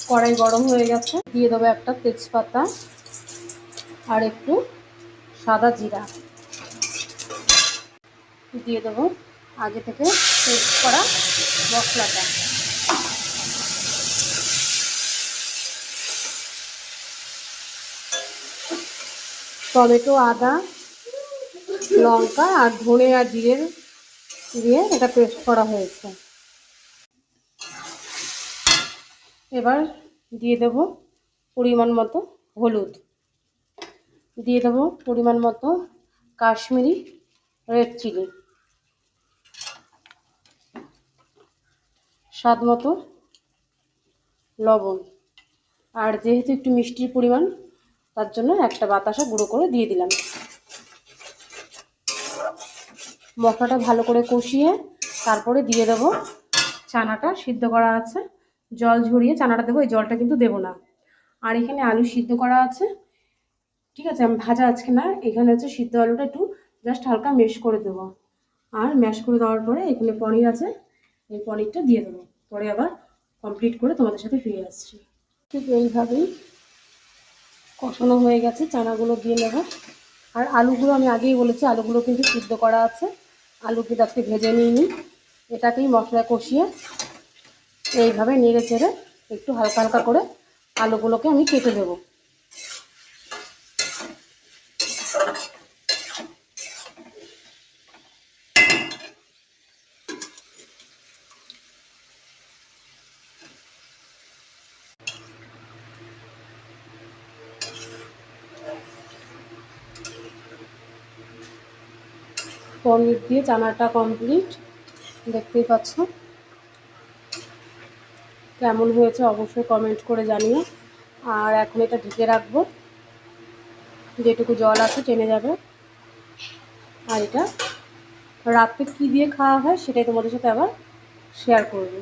কড়াই গরম হয়ে গেছে, দিয়ে দেবো একটা তেজপাতা আর একটু সাদা জিরা, দিয়ে দেবো আগে থেকে পেস্ট করা মশলাটা। টমেটো, আদা, লঙ্কা আর ধনে আর জিরের দিয়ে এটা পেস্ট করা হয়েছে। এবার দিয়ে দেবো পরিমাণ মতো হলুদ, দিয়ে দেবো পরিমাণ মতো কাশ্মীরি রেড চিলি, স্বাদ মতো লবণ, আর যেহেতু একটু মিষ্টির পরিমাণ তার জন্য একটা বাতাসা গুঁড়ো করে দিয়ে দিলাম। মশলাটা ভালো করে কষিয়ে তারপরে দিয়ে দেবো চানাটা সিদ্ধ করা আছে, জল ঝরিয়ে চানাটা দেবো, এই জলটা কিন্তু দেবো না। আর এখানে আলু সিদ্ধ করা আছে, ঠিক আছে, আমি ভাজা আজকে না, এখানে হচ্ছে সিদ্ধ আলুটা একটু জাস্ট হালকা ম্যাশ করে দেবো। আর ম্যাশ করে দেওয়ার পরে এখানে পনির আছে, এই পনিরটা দিয়ে দেবো, পরে আবার কমপ্লিট করে তোমাদের সাথে ফিরে আসছি। ঠিক এইভাবেই কষানো হয়ে গেছে, চানাগুলো দিয়ে নেব। আর আলুগুলো আমি আগেই বলেছি আলুগুলো কিন্তু সিদ্ধ করা আছে, আলু কিন্তু আজকে ভেজে নিইনি। এটাকেই মশলা কষিয়ে এইভাবে নেড়ে চেড়ে একটু হালকা হালকা করে আলুগুলোকে আমি কেটে দেবো। পনির দিয়ে চানাটা কমপ্লিট, দেখতেই পাচ্ছ। কেমন হয়েছে অবশ্যই কমেন্ট করে জানিও। আর এখন এটা ঢেকে রাখবো, যেটুকু জল আছে টেনে যাবে। আর এটা রাত্রে কী দিয়ে খাওয়া হয় সেটাই তোমাদের সাথে আবার শেয়ার করবো।